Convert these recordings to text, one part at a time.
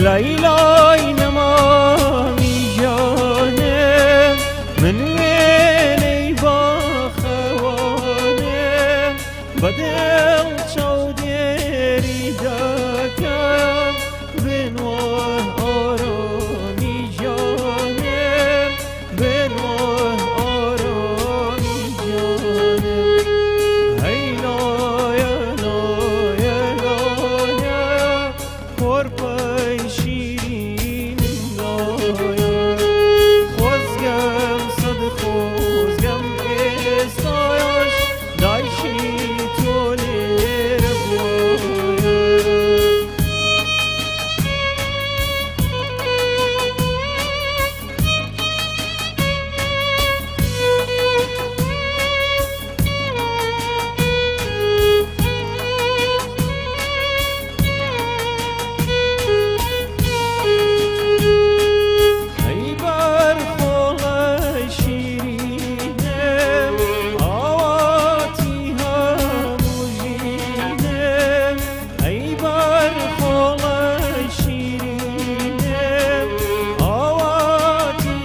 لیلای نمامی جانم من ویلی با خوانم بدل چودری دکم بنوان آرامی جانم بنوان آرامی جانم هی لایا لایا لایا خورپای شیرین لایا خوزگم صد خوزگم استایش دایشی تولیر بوایا ای بر خلای شیرینم آواتی هموژینم ای بر خلای شیرینم آواتی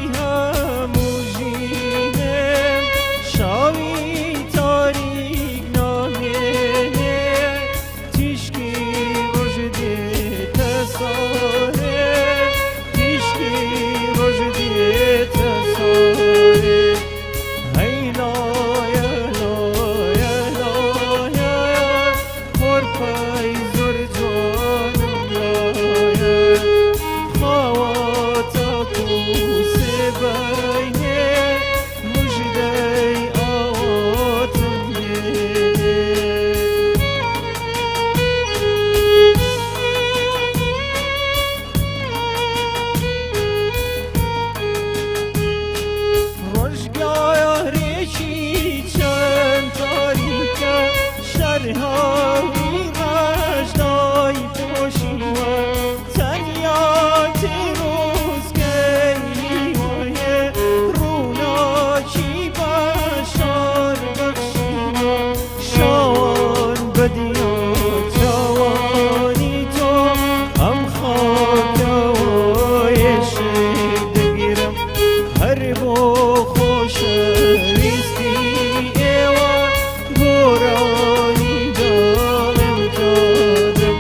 هموژینم شاوی تاریک نامه تیشکی وجدی تصاره تیشکی وجدی تصاره هی لایا لایا لایا خورپای زور جانم لایا خواتا کوسه بینه مجدی آواتم یه روزگار ریشی چند تاریکه شرهاوی رشدای پوشیوه تنیات روزگیوه روناچی بشار بخشیوه شان بدیا جوانی تو هم خاکوی شد گیرم هر بو خوش ریستی ایوا گورانی دارم دادم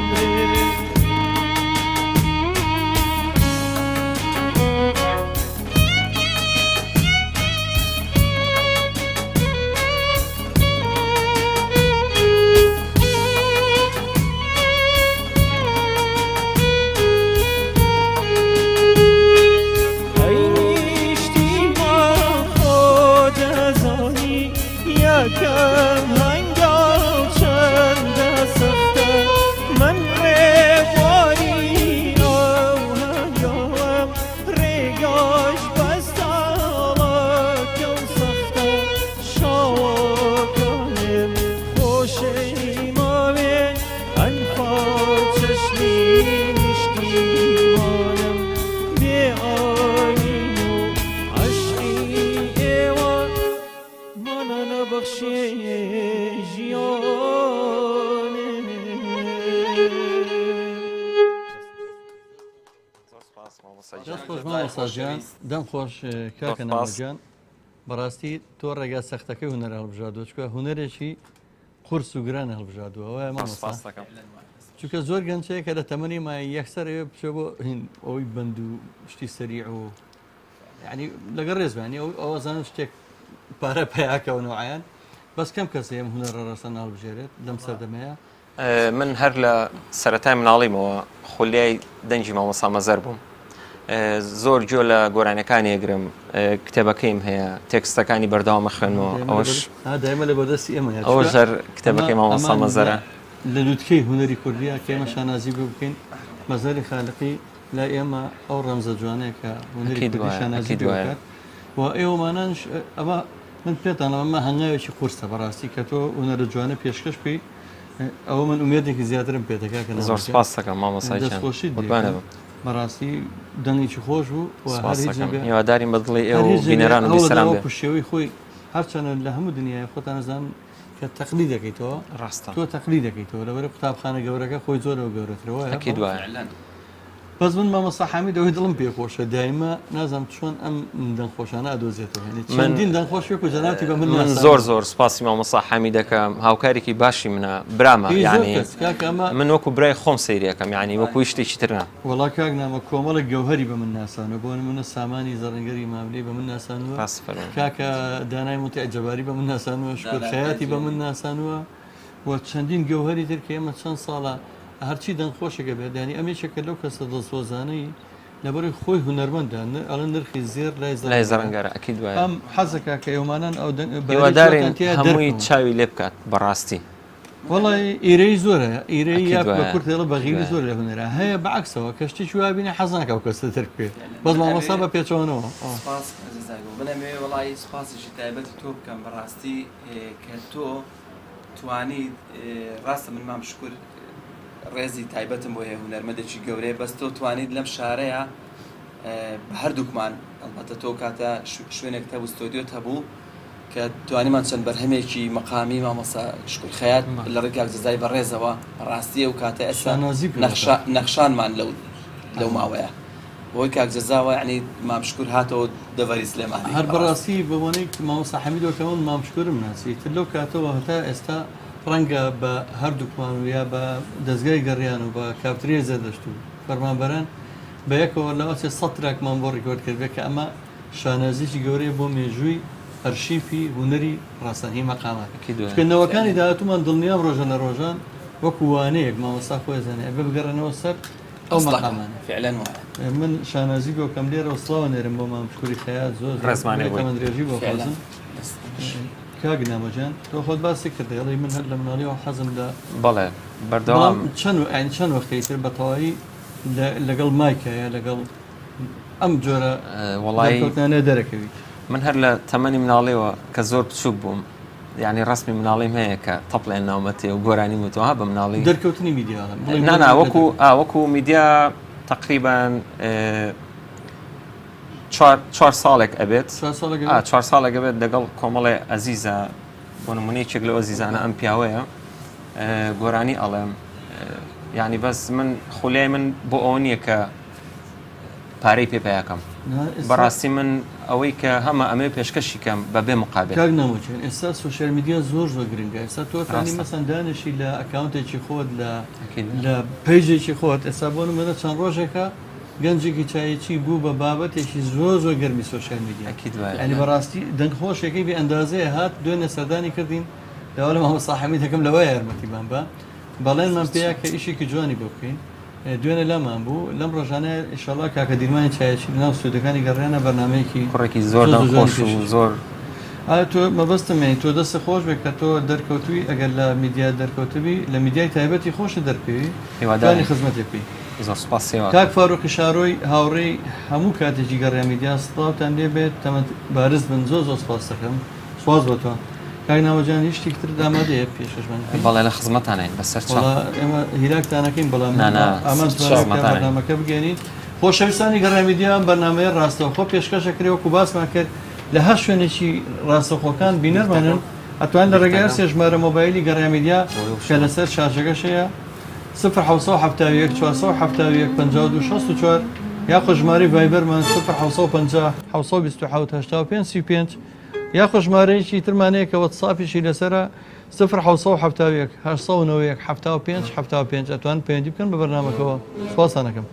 ای نیشتی ما خود ازانی یکم هنگام چند سخته من ریواری هنگام ریگاش بستالا کم سخته شاکنم خوشی ماوی انفار چشمی نشتیمانم به آینو عشقی ایوان مانا نبخشی جیانم دەست خۆش مامۆستاژیان دەم خۆش کاکە ناوەجیان بەڕاستی تۆ ڕێگا سەختەکەی هونەر هەڵبژاردووە چکە هونەرێکی قورس و گران هەڵبژاردووە ئەوە مامۆستا چونکە زۆر گەنجەیە کە لە تەمەنی مای یەکسەر ئێوە بچێ بۆ ئەوەی بەند و شتی سەریع و یعنی لەگەڵ ڕێزبانی ئەوە زانم شتێک پارە پیاکەەوە نوعیان بەس کەم کەس ئێم هونەرە ڕەسەن هەڵبژێرێت لەم سەردەمەیە من هەر لە سەرەتای مناڵیمەوە خولیای دەنجی مامۆستا مەزەر بووم زۆر جۆ لە گۆرانەکانی ئەگرم کتێبەکەیم هەیە تێکستەکانی بەردەوامە خوێنەوە ئەوش دایمە لە بەدەستی ئێمە ئەوەش هەر کتێبەکەی مامۆستا مەزەرە لە لووتکەی هونەری کوردیە کە ئێمە شانازی بۆ بکەین مەزەری خالقی لا ئێمە ئەو ڕەمزە جوانەیە کە هونەری کوردی شانازی بکات و ئێوەمانانش ئەمە من پێتان ئەمە هەنگاوێکی قورسە بەڕاستی کە تۆ هونەرە جوانە پێشکەش بکەی ئەوە من ئومێدێکی زیاترم پێدەکات کە زۆر سپاس دەکەم مامۆستاجان دەستخۆشیت بەڕاستی دەنگێکی خۆش بوو هیواداریم بە دڵی ئێوە بینەران و بیسەران بێ پشتێوەی خۆی هەرچەنە لە هەموو دنیای خۆتان نەزان کە تەقلید دەکەیتەوە، ڕاستە، تۆ تەقلید دەکەیتەوە لەبەرەوەی قوتابخانە گەورەکە خۆی زۆرەوە گەورەترەوە. ئەکی دوایە. بەڵام ئەمە هەنگاوێکی قورسە بەڕاستی کە تۆ هونەرە جوانە پێشکەش بکەی ئەوە من ئومێدێکی زیاترم پێدەکات کە بەس من مامۆستا حەمید ئەوەی دڵم پێخۆشە دایما نازانم چۆن ئەم دەنگخۆشانە ئەدۆزێتەوە چەندین دەنگخۆش و جەناتی بە من زۆر سپاسی مامۆستا حەمید دەکەم هاوکارێکی باشی منە برامە یعنی من وەکو برای خۆم سەیریەکەم یعنی وەکو شتێکی ترنا وڵا کاک نامە کۆمەڵە گەوهری بە من ناسانەوە بۆ منە سامانی زەڕەنگەری ماملەی بە من ناسانوە کاکە دانای موتی ئەجەباری بە من ناسانوە شکر خەیاتی بە من ناسانوە و چەندین گەوهری تر کە ئێمە چەند ساڵە هەرچی دەنگخۆشەکە بێت ینی ئەمێکێکە لەو کەسە دڵسۆزانەی لەبەری خۆی هونەرمەندە ئەڵە نرخی زێر لای زەڕەنگەرە ئەکید وایە ئەم حەزەکە کە ئێوەمانان ئەو هیوادارین هەمووی چاوی لێ بکات بەڕاستی وڵی ئیرەی زۆرە ئیرەی یا بە کورتێڵە بەغیری زۆر لە هونەرە هەیە بەعکسەوە کەشتێکی وابینە حەزناکە و کەسە تر بکرێت بەس مامۆستا بە پێچەوەنەوە بنەمێ وڵی سپاسیشی تایبەتی تۆ بکەم بەڕاستی کە تۆ توانیت ڕاستە من مام شکر ڕێزی تایبەتم بۆ هەیە هونەرمەندێکی گەورەیە بەس تۆ توانیت لەم شارەیە هەردووکمان ئەلبەتە تۆ کاتە شوێنێک تەبوو ستۆدیۆ هەبوو کە توانیمان چەند بەرهەمێکی مەقامی مامۆستا شکر خەیات لە ڕێگاک جەزای بەڕێزەوە ڕاستیە و کاتە ئێستا نەخشانمان لەو ماوەیە بۆی کاک جەزاوە یعنی مامشکور هاتەوە دەڤەری سلێمانی هەر بەڕاستی بەوانەی مامۆستا حەمیدەوەکەون مامشکورم ناسی تر لەو کاتەوە هەتا ئێستا ڕەنگە بە هەردووکمان و یا بە دەستگای گەڕیان و بە کاپترێ زەردەشت و فەرمانبەران بە یەکەوە لەوەچێ سە تراکمان بۆ ڕیکۆرد کرد بێت کە ئەمە شانازیی گەورەیە بۆ مێژووی ئەرشیفی هونەری ڕاستەنهی مەقامەکەکردنەوەکانی داهاتوومان دڵنیام ڕۆژە لە ڕۆژان وەکو وانەیەک مامۆستا خۆی زانێ بە بگەڕێنەوە سەر ئەو مەقامانە فعلەن من شانازی بۆکەم لێرە وسڵاوە نێرم بۆ مامشکوری خەیات زۆر ڕێزمانێکمەندرێژی بۆ خۆزم کاک نامەجان تۆ خۆت باسی کردێڵی من هەر لە مناڵیەوە حەزم لە بەڵێ بەردەوام چەند وەختەی تر بە تەواوی لەگەڵ مایکایە لەگەڵ ئەم جۆرە وڵایەتانە دەرەکەویت من هەر لە تەمەنی مناڵیەوە کە زۆر بچووک بووم یعنی ڕسمی مناڵیم هەیە کە تەپڵێن ناومەتێ و گۆرانی وتوها بە مناڵی دەرکەوتنی میدیا نانا وەکو میدیا تقریبان 4 ساڵێک ئەبێت 4 ساڵێک ئەبێت لەگەڵ کۆمەڵێ ئەزیزە بۆ نمونەیەکێک لەو ئەزیزانە ئەم پیاوەیە گۆرانی ئەڵێم یعنی بەس من خولای من بۆ ئەوە نییە کە پارەی پێپیاکەم بەڕاستی من ئەوەی کە هەمە ئەمێ پێشکەشی کەم بە بێ مقابل کاک نامۆچێن ئێستا سوشیال میدیا زۆر گرنگە ئێستا تۆتانی مەسەن دانشی لە ئەکاونتێکی خۆت لە پیجێکی خۆت ئێستا بۆ نمونە چەند ڕۆژێکە گەنجێکی چایەکی بوو بە بابەتێکی زۆر گەرمی سوشیال میدیا ئەنی بەڕاستی دەنگخۆشێکی بێ ئەندازەیە هات دوێنێ سەردانی کردین لەوە لە مامۆستا حەمید دەکەم لەوە یارمەتیمان بە بەڵێنمان پێیا کە ئیشێکی جوانی بۆ بکەین دوێنێ لەمان بوو لەم ڕۆژانەیە ئیشەڵا کاکە دیرمانی چایەکی لەناو سوودەکانی گەڕێنە بەرنامەیەکی کوڕێکی زۆر دڵخۆش و زۆر تۆ مەبەستمێ تۆ دەستە خۆش بێت کە تۆ دەرکەوتوی ئەگەر لە میدیا دەرکەوتبی لە میدیای تایبەتی خۆشە دەرپێوی هیواداری خزمەتێکی زۆر سپاسیەوە کاک فاروقی شارۆی هاوڕێی هەموو کاتێکی گەڕێ میدیا سڵاوتان لێ بێت تەمە بارز بن زۆر سپاس دەکەم سواز بۆ تۆ کاک ناوەجان هیچ شتێکتر دامادەیە پێشەشمان بەڵێ لە خزمەتانین بەسەر ئێمە هیلاکتانەکەین بەڵام ئامانەکە بگەنیت خۆشەویستانی گەڕێ میدیا بەرنامەیە ڕاستەوخۆ پێشکەشەکرێ وەکو باسمان کرد لە هەر شوێنێکی ڕاستەخۆکان بینەرمانن ئەتوان لە ڕێگای سێژمارە مۆبایلی گەڕێ میدیا کە لەسەر شاشەکەشەیە 1970 471 52 64 یا خۆژماری ڤایبەرمان 1950 یا خۆژمارەیەکی ترمانەیە کە وەتساپیشی لەسرە 1970 85 ئەتوان پەیوەندی بکەن بە بەرنامەکەەوە سوپاسانەکەم.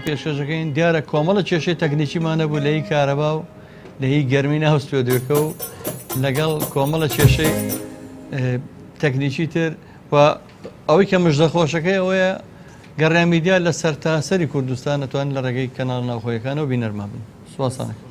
پێشکەشەکەین دیارە کۆمەڵە کێشەی تەکنیکیمانە بوو لە هی کارەبا و لە هی گەرمی ناو ستۆدیۆکە و لەگەڵ کۆمەڵە کێشەی تەکنیکی تر و ئەوەی کە مژدەخۆشەکەی ئەوەیە گەڕێ میدیا لە سەرتاسەری کوردستان دەتوان لە ڕێگەی کەناڵ ناوخۆیەکانەوە بینەرمان بن. سوپاسانەکەم.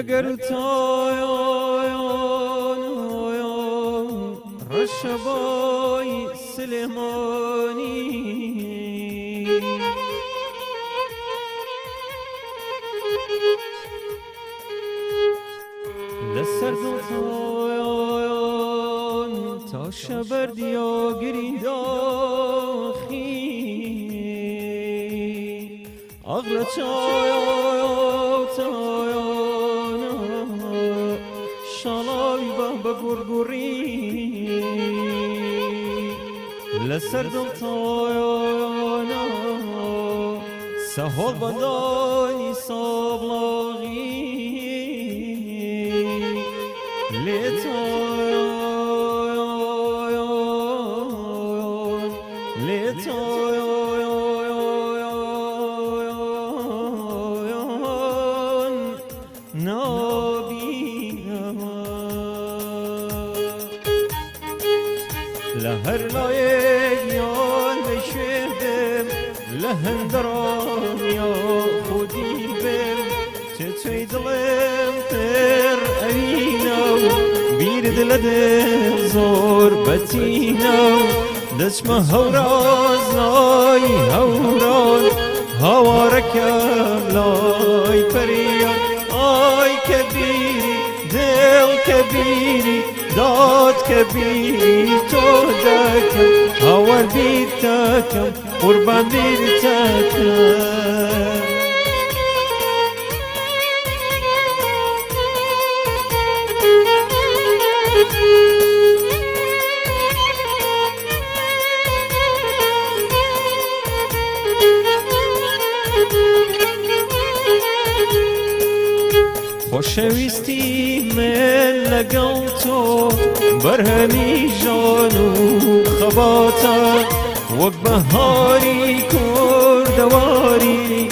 لقر تایان رشبای سلیمانی لسر تایان تا شبردیا گرینداخی اغلى تایانا شالای به گرگوری لسر تایانا سهول بندانی سابلاغی لهر لایگیان بشهدم لهندران یا خودی بم چطوی دلم تر اوینو بیر دلدم زور بتینو دچم هوراز لای هوران هوارکم لای پریان آی کبیری دل کبیری داد کبیری تو دکم هوار بیر تکم قربان بیر تکم خوشویستی من لگل تو برهمی جانو خباتا وک بهاری کردواری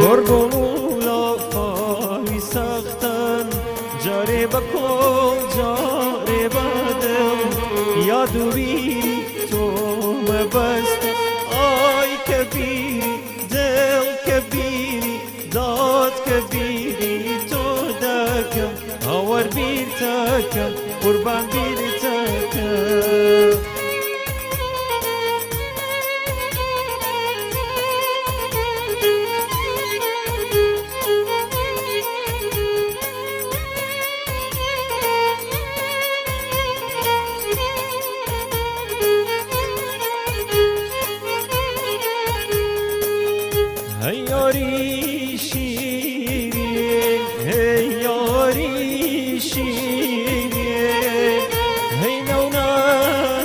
گرگولا فاوی سختن جاره بکن جاره بدم یادو بیری تو مبستم آی کبیری دل کبیری داد کبیری هوار بیر تکم قربان بیر تکم هیاری شیرین هیاری شیرین هی نونهانی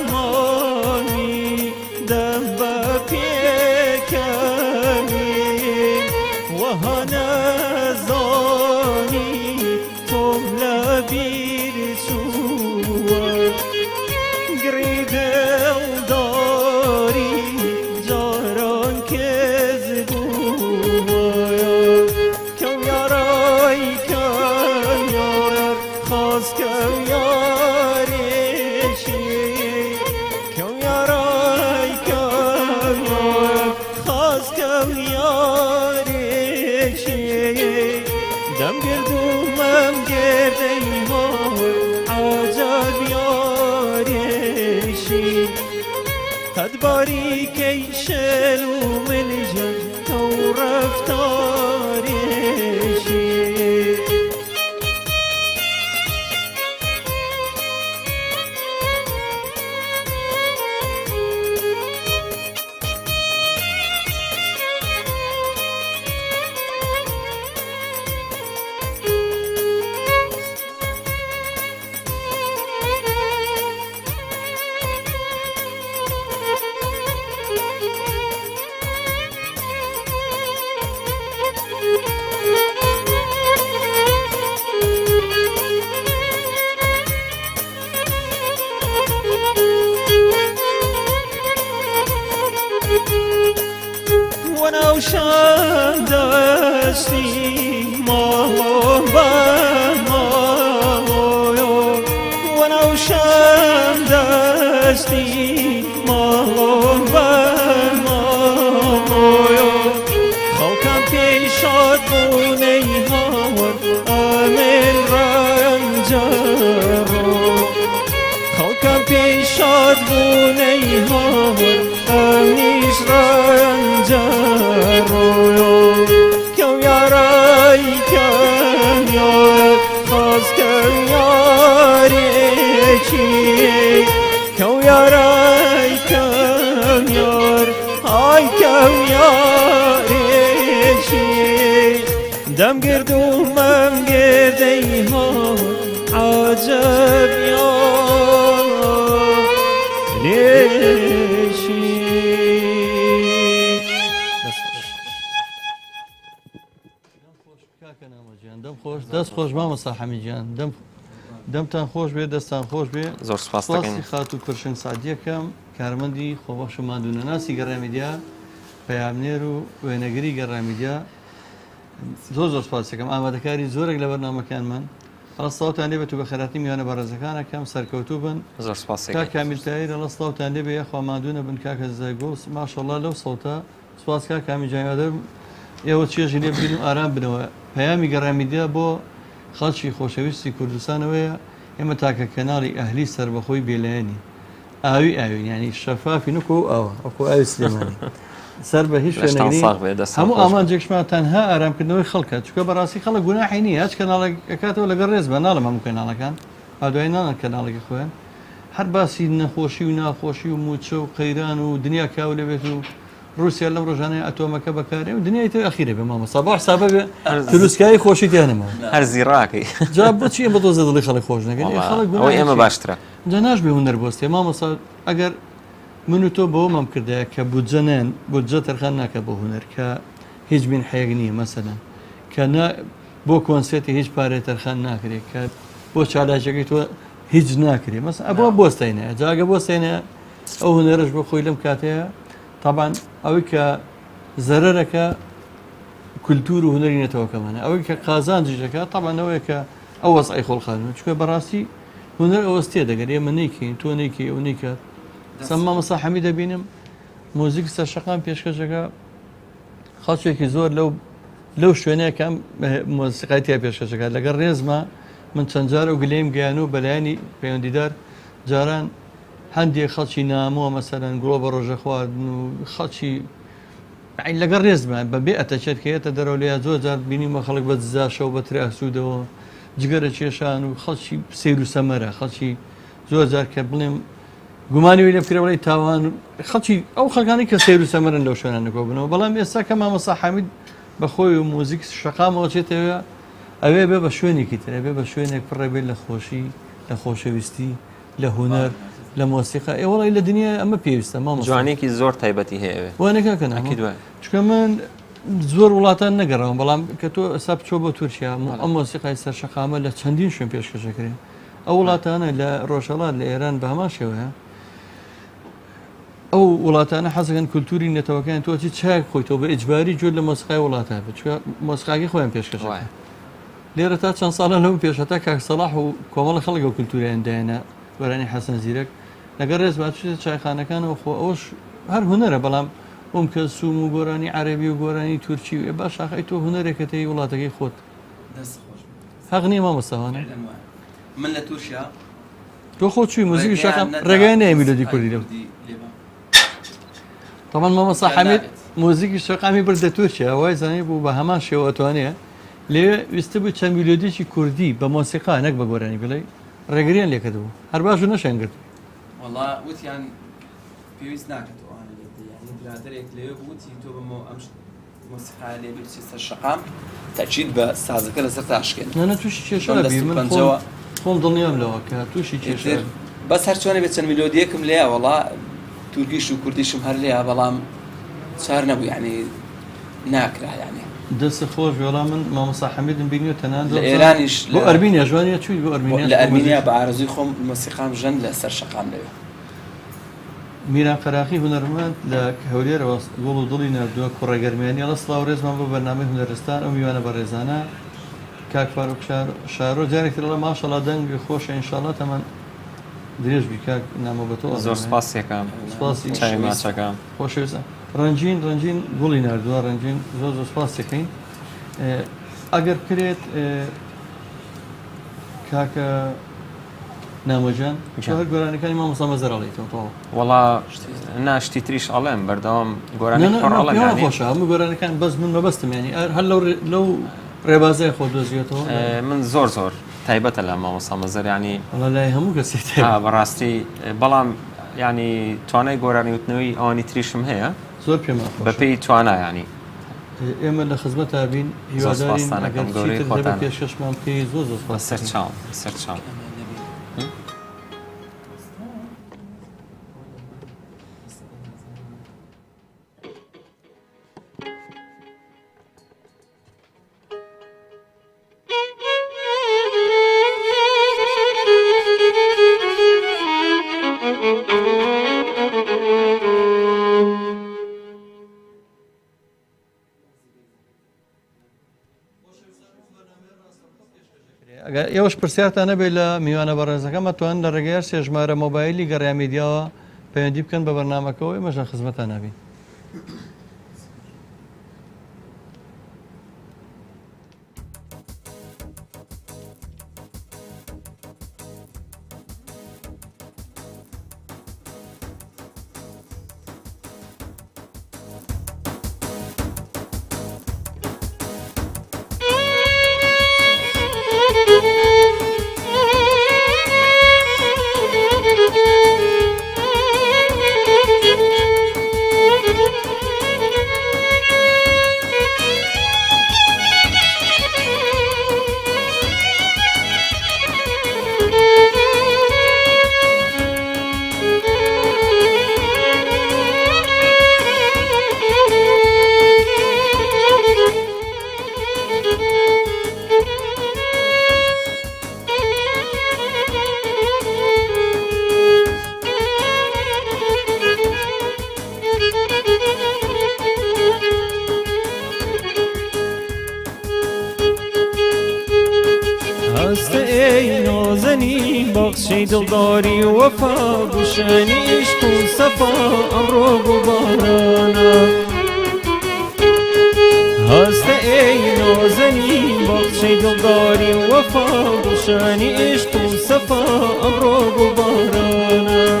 دم با پیکمین و هنزانی توم لبیر چوان گریدل داری جاران کزبون دم گردومم گرده ایمان عجب یارشی قد باری که شلو من جن تو رفتارشی ونوشان دستی مالو بمالو ونوشان دستی مالو بمالو خلقم پیشاد بونی هاور آمین بونەی هاوڕ ئەمیش ڕەنجەڕۆیۆ کەو یارای کەم یار خاز کەو یارێکی کەو یارای کەم یار ئای کەو یارێکی دەم گرد و مەم گردەی هاوڕ عجب دەم خۆش دەست خۆش مامۆستا حەمیدجان دەمتان خۆش بێ دەستان خۆش بێ زۆر سوپاس دەکەین خات و پرشنگ سعدیەکەم کارمەندی خۆبەخش و مادوونەناسی گەڕامیدیا پەیامنێر و وێنەگری گەڕامیدیا زۆر زۆر سوپاس دەکەم ئامادەکاری زۆرێک لە بەرنامەکانمان ڕستاوتان لێ بێت و بە خێراتی میوانە بەڕێزەکانەکەم سەرکەوتوو بن زۆر سوپاس کا کامیلتایی لە ڕستاوتان لێ بێ یەخوا مادوونە بن کاکە زایگۆس ماشەڵڵا لەو سەوتە سوپاس کا کامیجانیادەم ئێوە چێژی لێ بین و ئارام بنەوە پەیامی گەڕامیدیا بۆ خەڵکی خۆشەویستی کوردستانەوەیە ئێمە تاکە کەناڵی ئەهلی سەربەخۆی بێلایەنی ئاوی ئاوین ینی شەفافی نکو ئەوە ئەوکو ئاوی سلێمانی سەر بە هیچ شوێنەگەری هەموو ئامانجێکشمان تەنها ئارامکردنەوەی خەڵکە چکە بەڕاستی خەڵک گوناحی نییە هەچ کەناڵەکەاتەوە لەگەڵ ڕێز بە ناڵم هەموو کەناڵەکان دوای ناڵن کەناڵێکی خۆیان هەر باسی نەخۆشی و ناخۆشی و موچە و قەیران و دنیا کاو لەبێت و رووسیا لەم ڕۆژانەیە ئەتۆمەکە بەکارێ و دنیای تر ئەخیرە بێ مامۆستا بۆ حسابە بێ دروستکایی خۆشی تیانەمەوە هەر زیڕاکەی جا بۆچی ئەمە دۆزە دڵی خەڵک خۆش نەکەن خەڵک ئەوەی ئێمە باشترە جا ناشبێ هونەر بۆستێ مامۆستا ئەگەر من و تۆ بەوە مام کردەیە کە بودجەنێن بودجە تەرخان ناکە بۆ هونەر کە هیچ بین حەیەک نییە مەسەلەن کە بۆ کۆنسێتی هیچ پارێ تەرخان ناکرێت کە بۆ چالاکەی تۆ هیچ ناکرێت مەسە ئەبووە بۆستینە جاگە بۆستینە ئەو هونەرش بۆ خۆی لەم کاتەیە طبعا ئەوەی کە زەرەرەکە کولتور و هونەری نێتەوەکەمانە ئەوەی کە قازانجیەکە طبعا ئەوەیە کە ئەو وەزعی خۆڵخانن چکە بەڕاستی هونەر ئەوەستێ دەگەر ئێمە نەیکەین تۆ نەیکەی ئەو نیکە سەمامەسا حەمی دەبینم مۆزیک سەرشەقام پێشکەشەکە خەڵکێکی زۆر لەو شوێنەیەکەم مۆسیقایتیا پێشکەشەکە لەگەڵ ڕێزمە من چەند جار و گلەیم گەیان و بەلایانی پەیوەندیدار جاران هەندێک خەڵکی نامۆ مەسەرەن گڵۆ بە ڕۆژە خواردن و خەڵکی لەگەڵ ڕێزمان بەبێ ئەتەچێت کەێتە دەرەوە لە زۆر جار بینیمە خەڵک بە دزاشە و بە تراسوودەوە جگەرە کێشان و خەڵکی سیر و سەمەرە خەڵکی زۆر جار کە بڵێم گومانی وی لە فکرەوەی تاوان خەڵکی ئەو خەکانی کە سیر و سەمەرن لەو شوێنان نکۆ بنەوە بەڵام ئێستا کە مامۆستا حەمید بەخۆی و مۆزیک شەقامەوە چێتەوە ئەوێ بێ بە شوێنێکی ترە بێ بە شوێنێک پڕێ بێت لە خۆشی لە خۆشەویستی لە هونەر لە مۆسیقا ئێوەڵی لە دنیا ئەمە پێویستە مامۆستا جوانێکی زۆر تایبەتی هەیە وانەکەکەن چکە من زۆر وڵاتان نەگەڕەوە بەڵام کە تۆ ئەسا بچۆ بۆ تورکیا ئەم مۆسیقای سەرشەقامە لە چەندین شوێن پێشکەشەکرێن ئەو وڵاتانە لە ڕۆژهەڵات لە ئێران بە هەمان شێوەیە ئەو وڵاتانە حەزەکەن کولتوری نێتەوەکان تۆچی چاک خۆیتەوە بە ئیجباری جۆر لە مۆسیقای وڵاتە بچکە مۆسیقاکی خۆیان پێشکەشەکە لێرە تا چەند ساڵە لەو پێشەتا کاک سەلاح و کۆمەڵە خەڵک و کولتوریان دایانە وەرانی حەسەن زیرەک لەگەڵ ڕێز بچێت چایخانەکانەوە خۆ ئەوش هەر هونەرە بەڵام ئەوم کە سووم و گۆرانی عەرەبی و گۆرانی تورکی و باش ئاخی تۆ هونەرێکەکەی وڵاتەکەی خۆت حەق نییە مامۆستاوانە من لە تورکیا تۆ خۆ چووی مۆزیکی شەقام ڕێگای نایە میلۆدی کوردی لەو طبعا مامۆستا حەمید مۆزیکی شەقامی بردە تورکیا وای زانی بوو بە هەمان شێوە ئەتوانەیە لێ ویستە بوو چەند میلۆدیکی کوردی بە مۆسیقا نەک بە گۆرانی بڵێ ڕێگریان لێکردبوو هەر باش و نەشەنگرت وڵا وتیان پێویست ناکەێتەوە برادێک لێ بوتی تۆ بمەوە ئەم مۆسیقا لێ بچی سەر شەقام تاچیت بە سازەکە لەسەر تاشکێن نە تووشی کێشە من خۆم دڵنیام لەوە کە تووشی کێشە بەس هەر چۆنە بێت چەند میلۆدیەکم لێە وڵا تورکیش و کوردیشم هەر لێە بەڵام چار نەبوو یعنی ناکرا یعنی دەست خۆش وێڵام من مامۆستا حەمیدم بینیوە تەنان لە ئێرانیش بۆ ئەرمینیا جوانیە چووی بۆ ئەرمینیا لە ئەرمینیا بە ئارەزوی خۆم مۆسیقام ژەن لە سەر شەقام لەوێ میران قەراقی هونەرمەند لە هەولێرەوە گوڵ و دڵی نردووە کوڕێگەرمێنی لە سڵاو ڕێزمان بۆ بەرنامەی هونەرستان ئەو میوانە بە ڕێزانە کاک فاروق شارۆ جارێکتر لە ماشەڵا دەنگ خۆشە ئینشاڵڵا تەمان درێژ بی کاک نامە بە تۆ زۆر سپاسیەکەم چای ماچەکەم خۆشەویستە ڕەنجین گوڵی نردووە ڕەنجین زۆر سپاس دەکەین ئەگەر کرێت کاکە نامۆجان هەر گۆرانەکانی مامۆستا مەزەر ئەڵێیتەوە تەواو وەڵا ناشتی تریش ئەڵێم بەردەوام گۆرانی پڕ ئەڵێم خۆشە هەموو گۆرانەکان بەس من مەبەستم ینی هەر لەو ڕێبازای خۆ دۆزیێتەوە من زۆر تایبەتە لە مامۆستا مەزەر ینی وەڵا لای هەموو کەسێت بەڕاستی بەڵام ینی توانای گۆرانیوتنەوەی ئەوانی تریشم هەیە زۆر پێمە بەپێی توانای ینی ئێمە لە خزمەت بین هیوادارین ئەگەر چیتر دەبێت پێشکەشمان بکەی زۆر سەرچاو ئێوەش پرسیارتان نەبێت لە میوانە بەڕێزەکەمە توان لە ڕێگەیار سێژمارە مۆبایلی گەڕیا میدیاوە پەیوەندی بکەن بە بەرنامەکەەوە ئێمەش لە خزمەتان نابین. بخشی دلداری و وفا گوشانی عشق و صفا امرو ببارانا هست ای نازنین بخشی دلداری و وفا گوشانی عشق و صفا امرو ببارانا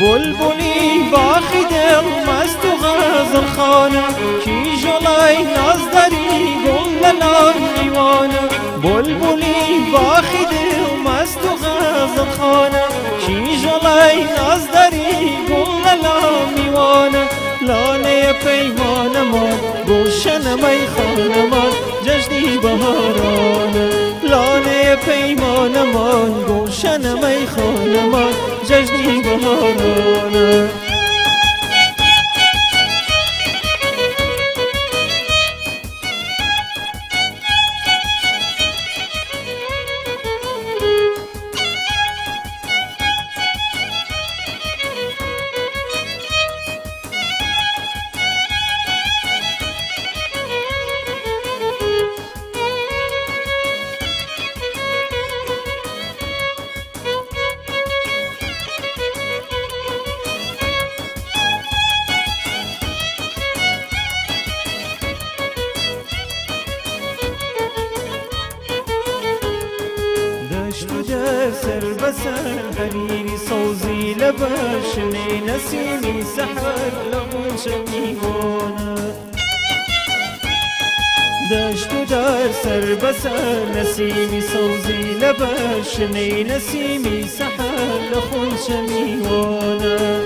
بلبلی باخی دل مست و غزل خانه کی جلای ناز داری گل لنام دیوانه بلبلی باخی دل مست و غزل خانه کی جلای ناز داری گل لنام دیوانه لانه پیمان من گلشن میخانه من جشنی بهارانه لانه پیمان من گلشن میخانه من جشنی بهارانه سر بسر حريري صوزي لباشني نسيمي سحر لغون شميونا دشت دار سر بسر نسيمي صوزي لباشني نسيمي سحر لغون شميونا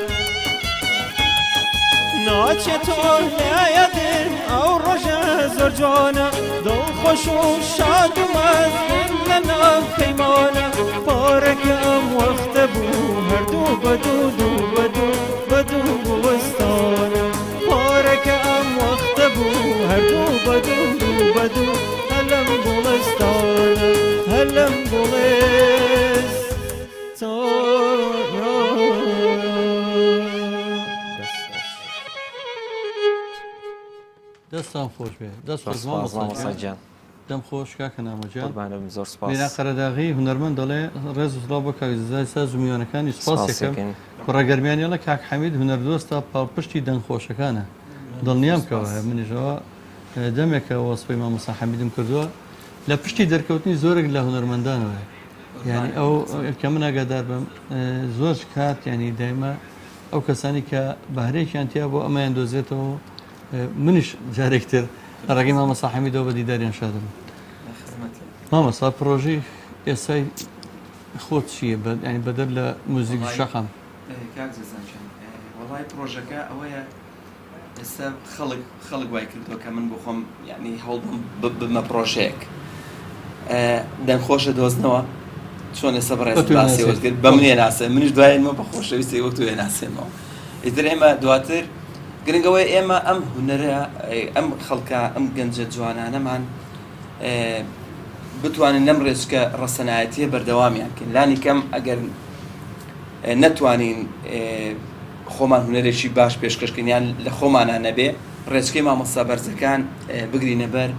ناچتون لیادن او رجا زرجانا دل خوش و شاد و مزن لنا پیمانا پارکم وقت بو هر دو بدو دو بدو بدو بوستانا پارکم وقت بو هر دو بدو دو بدو هلم بولستانا هلم بولستانا دەستان خۆش بێ دەست خۆشمانساجان دەم خۆش کاکە نامەجان زۆر سپاس بێنا قەرەداغی هونەرمەند دەڵێ ڕێز و سڵاو بۆ کاکزای ساز و میوانەکانی سوپاس یەکەم کوڕەگەرمیانیەڵە کاک حەمید هونەردۆستە پاڵپشتی دەنگخۆشەکانە دڵنیام کەوە منیژەوە دەمێکە وەسفەی مامۆستا حەمیدم کردووە لە پشتی دەرکەوتنی زۆرێک لە هونەرمەندانەوە ینی ئەو کە من ئاگادار بم زۆر کات ینی دایما ئەو کەسانی کە بەهرێکیان تیا بۆ ئەمایان دۆزێتەوە منیش جارێکتر ڕێگەی مامەسا حەمیدەوە بە دیداریان شادم مامەسا پرۆژەی ئێستای خۆت چییە ینی بەدەر لە موزیک شەقام وڵای پرۆژەکە ئەوەیە ئێستا خەڵک وای کردووە کە من بۆ خۆم یعنی هەوڵ بمە پرۆژەیەک دەمخۆشە دۆزنەوە چۆن ئێستا بەڕێز باسی وەرگرت بە منێ ناسێ منیش دوایەنمە بە خۆشەویستی وەک توێ ناسێمەوە ئیتر ئێمە دواتر گرنگەوەی ئێمە ئەم هونەرە ئەم خەڵکە ئەم گەنجە جوانانەمان بتوانین لەم ڕێچکە ڕەسەنایەتیە بەردەوامیان بکەین لانی کەم ئەگەر نەتوانین خۆمان هونەرێکی باش پێشکەشکردیان لە خۆمانان نەبێ ڕێچکەی مامۆستا بەرزەکان بگرینە بەر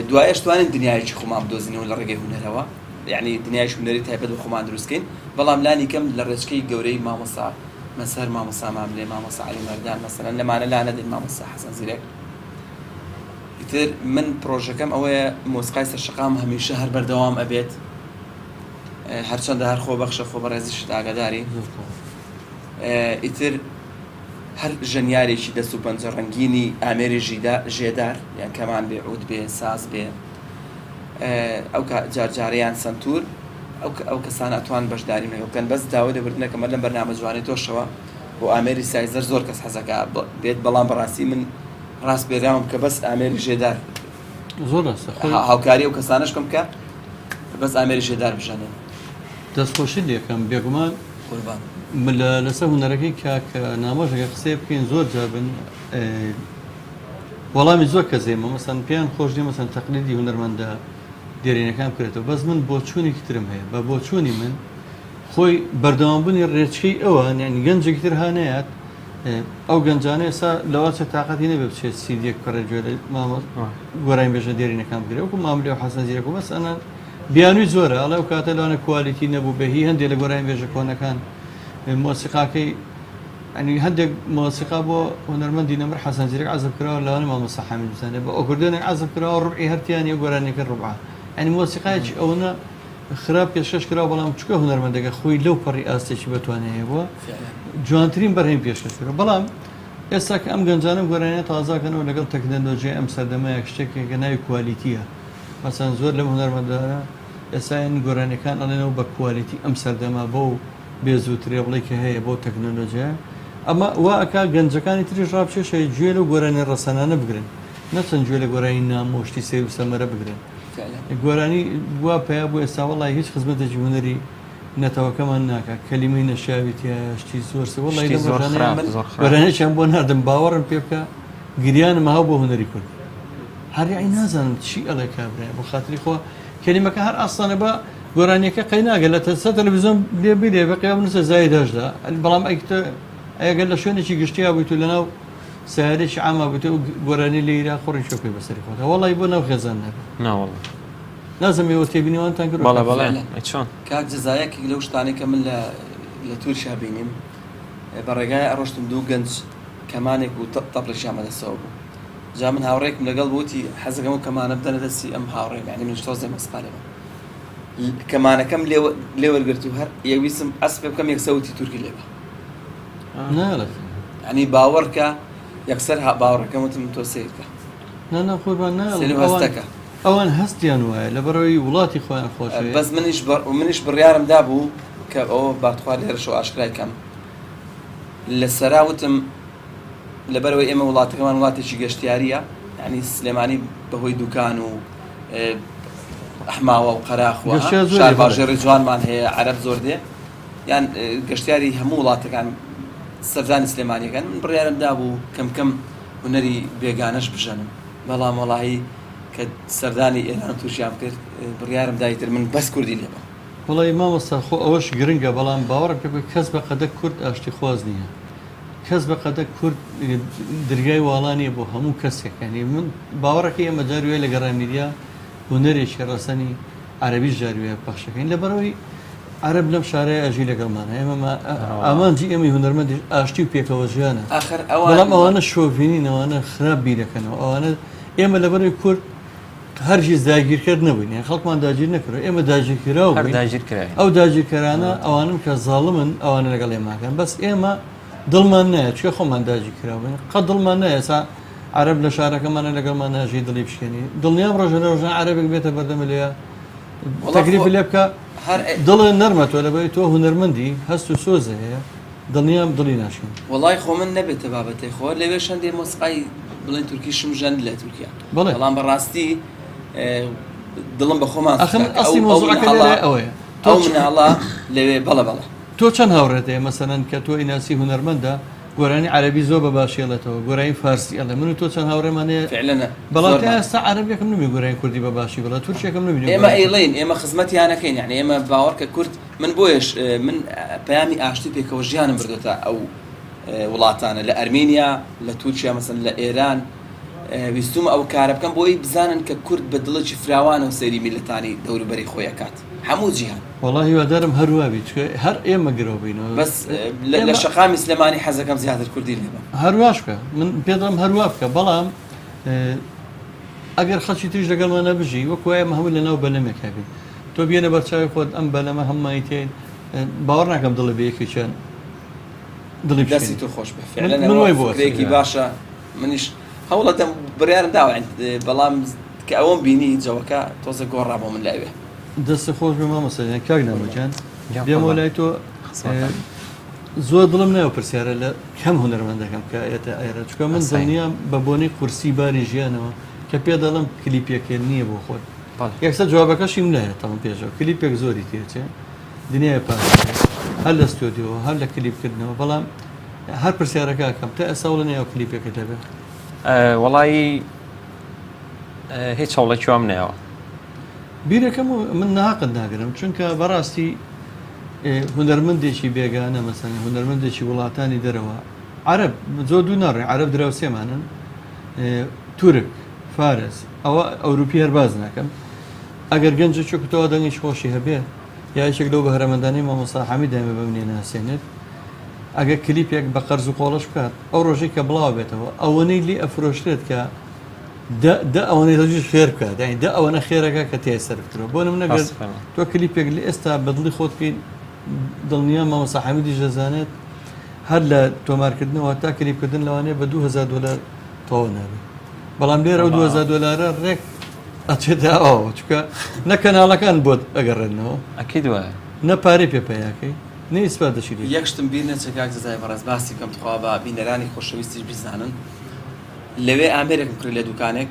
دوایش توانین دنیایکی خۆمان بدۆزینەوە لە ڕێگەی هونەرەوە یعنی دنیایش هونەری تایبەت بە خۆمان دروستکەین بەڵام لانی کەم لە ڕێچکەی گەورەی مامۆستا مەسەر مامۆستا ماملێ مامۆستا عەلی مەردان مەسەلەن لەمانە لا نەدەین مامۆستا حەسەن زیرەک ئیتر من پرۆژەکەم ئەوەیە مۆسیقای سەرشەقام هەمیشە هەر بەردەوام ئەبێت هەرچەندە هەر خۆبەخشە خۆبەڕێزیشت ئاگاداری ئیتر هەر ژەنیارێکی دەست و پەنجە ڕەنگینی ئامێری ژێدار یان کەمان بێ عود بێ ساز بێ ئەو جارجاریان سنتور ئەو کەسان ئەتوان بەشداری لەگەڵ بکەن بەس داوا دەبردنەکەمە لەم بەرنامە جوانەی تۆشەوە بۆ ئامێری سایزەر زۆر کەس حەزەکە بێت بەڵام بەڕاستی من ڕاست بێراوم کە بەس ئامێری ژێدار زۆر هاوکاری ئەو کەسانش کەم کە بەس ئامێری ژێدار بژەنێن دەستخۆشی لێکەم بێگومان قوربان لەسەر هونەرەکەی کاکە نامۆژەکە قسێ بکەین زۆر جابن وەڵامی زۆر کەسێمە مەسەن پێیان خۆش دێ مەسەن تەقلیدی هونەرمەندە دێرینەکان بکرێتەوە بەس من بۆچوونێکی ترم هەیە بە بۆچوونی من خۆی بەردەوامبوونی ڕێچکەی ئەوان یانی گەنجێکی تر هانەیەات ئەو گەنجانە ئێستا لەوە چە تااقەتی نەبێ بچێت سیدیەک پەڕە گوێرە گۆرای بێژە دێرینەکان بگرێت وەکو ماملێ و حەسەن زیرەک و بەس ئەنە بیانووی زۆرە ئەڵێ و کاتە لەوانە کوالیتی نەبوو بەهی هەندێک لە گۆرای بێژە کۆنەکان مۆسیقاکەی ئەنی هەندێک مۆسیقا بۆ هونەرمەندی نەمر حەسەن زیرەک عەزب کراوە لەوانە مامۆستا حەمید بزانێت بە ئۆکردێنێک عەزب کراوە ڕوعی هەرتیان یە گۆرانێکە ڕوبعا ئەنی مۆسیقایەکی ئەوەنە خراپ پێشکەش کراوە بەڵام چکە هونەرمەندەکە خۆی لەو پەڕی ئاستێکی بەتوانێت هەیە بووە جوانترین بەرهەم پێشکەش کرد بەڵام ئێستا کە ئەم گەنجانم گۆرانە تازاکەنەوە لەگەڵ تەکنەلۆژیا ئەم سەردەمایەک شتێکێکە ناوی کوالیتیە مەسەن زۆر لەم هونەرمەندانە ئێستاین گۆرانەکان ئەڵێنەوە بە کوالیتی ئەم سەردەما بۆ بێزووترێ بڵێ کە هەیە بۆ تەکنۆلۆژیا ئەمە واکە گەنجەکانی تریش ڕابچێشەیە گوێ لە گۆرانی ڕەسەنانە بگرن نەچەند گوێ لە گۆرانی نامۆشتی سێر و سەمەرە بگرن گۆرانی وا پیا بۆ ئێستا وەڵی هیچ خزمەتێکی هونەری نەتەوەکەمان ناکە کەلیمەی نەشاویتە شتی زۆر وڵی گۆرانێکیان بۆ نردم باوەڕم پێ بکە گریانم هاو بۆ هونەری کورد هەریعی نازانم چی ئەڵێ کابرای بۆ خاتری خۆ کەلیمەکە هەر ئاستانە بە گۆرانیەکە قەیناگە لە تەسە تەلەڤیزۆن لێ بێ بە قیام نووسە زایدەشدا بەڵام ئەگەر لە شوێنێکی گشتیا بوویت و لەناو سیارێکی ئاما بوویت و گۆرانی لێرا خۆڕی شۆکەی بەسەری خۆتە وەڵی بۆ ناو خێزان نەبێت ناوەڵ نازەمەوە تێبینیوانتان کرد بەڵێ بەڵێ چۆن کات جەزایەکی لەو شتانەی کە من لە توورشا بینیم بەڕێگای ئەڕۆشتم دوو گەنج کەمانێک و تەپڵێکیان بەدەستەوە بوو جا من هاوڕێکم لەگەڵ بوتی حەزەکەم و کەمانە بدەنە دەستی ئەم هاوڕێم یعنی من تۆزێ مەسقالێمە کەمانەکەم لێ وەرگرت و هەر یەویستم ئەس پێ بکەم یەکسەوتی تورکی لێبە ینی باوەڕکە یەکسەر باوەڕەکەم وتم تۆ سیرکە خۆبان هەستەکە ئەوان هەستیان وایە لە بەرەوەی وڵاتی خۆیان خۆش بەس منیش بڕیارم دابوو کە ئەوە باتخوا لێرەشەوە ئاشکرای کەم لە سەراوتم لەبەرەوەی ئێمە وڵاتەکەمان وڵاتێکی گەشتیاریە ینی سلێمانی بەهۆی دوکان و ئەحماوە و قەراخوە شار باژێڕی جوانمان هەیە عەرەب زۆر دێ یان گەشتیاری هەموو وڵاتەکان سەردانی سلێمانیەکان من بڕیارم دابوو کەم هونەری بێگانەش بژەنم بەڵام وەڵاهی کە سەردانی ئێران تووشیان کرد بڕیارم دایتر من بەس کوردی لێبە وڵی مامۆستا خۆ ئەوەش گرنگە بەڵام باوەڕم پێ کەس بە قەدە کورد ئاشتی خواز نییە کەس بە قەدە کورد دەرگای واڵانیە بۆ هەموو کەسێکانی من باوەڕەکەی ئەمە جاروێ لە گەڕامیدیا هونەرێکی ڕەسەنی عەرەبی جاروێ پەخشەکەین لەبەرەوەی عەرەب لەم شارەیە ئەژی لەگەڵمانە ئێمە ئامانجی ئێمەی هونەرمەندی ئاشتی و پێکەوە ژیانە بەڵام ئەوانە شۆڤینین ئەوانە خراپ بیرەکەنەوە ئەوانە ئێمە لەبەرەوەی کورد هەرگیز داگیرکرد نەبووین خەڵکمان داگیر نەکرد ئێمە داگیرکراوە داگیر کرای ئەو داگیرکەرانە ئەوانم کە زاڵمن ئەوانە لەگەڵ ئێماکەن بەس ئێمە دڵمان نایە چکە خۆمان داگیرکراوین قەت دڵمان نایە سا عەرەب لە شارەکەمانە لەگەڵمان ناژی دڵی بشکێنی دڵنیام ڕۆژانە ڕۆژان عەرەبێک بێتە بەردەمە لێە تەکلیفی لێ بکە دڵە نەرمە تۆ لەبەری تۆ هونەرمەندی هەست و سۆزە هەیە دڵنیام دڵی ناشین وڵای خۆ من نەبێتە بابەتی خۆ لەوێ شەندێ مۆسیقای بڵێن تورکیشم ژەند لە تورکیا بەڵام بەڕاستی دڵم بە خۆمان ئەسڵی مۆزوعەکە لێرە ئەوەیە ئەو مناڵە لەوێ بەڵە تۆ چەند هاوڕێت هەیە مەسەلەن کە تۆ ئیناسی هونەرمەندە گۆرانی عەرەبی زۆر بە باشیڵێتەوە گۆرانی فارسی ئەڵێ من و تۆ چەند هاوڕێمان هەیە بەڵام ئێستا عەرەبیەکەم نمی گۆرانی کوردی بە باشی بڵێ تورکیەکەم نبینی ئێمە ئەیڵێن ئێمە خزمەتیانەکەین یعنی ئێمە باوەڕکە کورد من بۆیش من پەیامی ئاشتی پێکەوە ژیانم بردوتە ئەو وڵاتانە لە ئەرمینیا لە تورکیا مەسەن لە ئێران ویستوم ئەو کارە بکەم بۆی بزانن کە کورد بە دڵێکی فراوانە و سەیری میلەتانی دەوروبەری خۆی ئەکات هەموو جیهان وەڵاهی وادارم هەروابی هەر ئێمە گرەوە بینەوە بەس لە شەقامی سلێمانی حەزەکەم زیاتر کوردی لێبە هەرواش بکە من پێدەڵم هەروە بکە بەڵام ئەگەر خەڵکی تریش لەگەڵمانە بژی وەکو ئێمە هەموو لەناو بەلەمێکا بین تۆ بێنە بەرچاوی خۆت ئەم بەلەمە هەممای تێن باوەڕ ناکەم دڵی بەیەکی چەند دڵی دەستی تۆ خۆش بە فعلەنەوەی باشە منیش هەوڵەتەم بڕیارم داوە بەڵام کە ئەوەم بینی جەوەکە تۆزە گۆڕا بۆ من لاوێ دەستە خۆش بە مامۆستا کاک نامەجان بێمەوە لای تۆ زۆر دڵم نایە پرسیارە لە کەم هونەرمەندەکەم کە ئێتە ئێرە چکە من دڵنیام بە بۆنەی قورسی باری ژیانەوە کە پێ دەڵم کلیپێکێ نییە بۆ خۆت یەکسە جوابەکەشیم نایە تەڵم پێشەوە کلیپێک زۆری تێچێ دنیای پاس هەر لە ستۆدیۆ هەر لە کلیپکردنەوە بەڵام هەر پرسیارەکە کەم تا ئێستا وڵە نایە کلیپێکە دەبێت وەڵایی هیچ هەوڵێکی وام نایەوە بیرەکەم من ناقت ناگرم چونکە بەڕاستی هونەرمەندێکی بێگانە مەسەن هونەرمەندێکی وڵاتانی دەرەوە عەرەب زۆر دوو ناڕێ عەرەب دراوسێمانن تورک فارس ئەوە ئەوروپی هەرباز ناکەم ئەگەر گەنجە چوکتەوە دەنگیش خۆشی هەبێ یاچێک لەو بە هەرەمەندانی مامۆستا حەمید دایمە بە منێ ناسێنێت ئەگەر کلیپێک بە قەرز و قۆڵەش بکات ئەو ڕۆژەی کە بڵاو بێتەوە ئەوەنەی لێ ئەفرۆشرێت کە ئەوەی ڕژی خێر بکات داین ئەوەنە خێرەکە کە تێ سەرکرەوە بۆ نم نەگەر تۆ کلیپێک لە ئێستا بەدڵی خۆت بکەین دڵنیا مامۆستا حەمیدی دەزانێت هەر لە تۆمارکردنەوە تا کلیپکردن لەوانەیە بە $2000 تەواو نابێت بەڵام لێرە و $2000 ڕێک ئەچێتە ئەوە چکە نە کەناڵەکان بۆت ئەگەڕێنەوە ئەکی دوایە نە پارەی پێپەیاکەی نیسپات دەشی یەکشتم بیر نەچێکاک جزای بەڕێز باسی کەم تخوا بە بینەرانی خۆشەویستیش بیزانن لەوێ ئامێرێکم کرد لە دوکانێک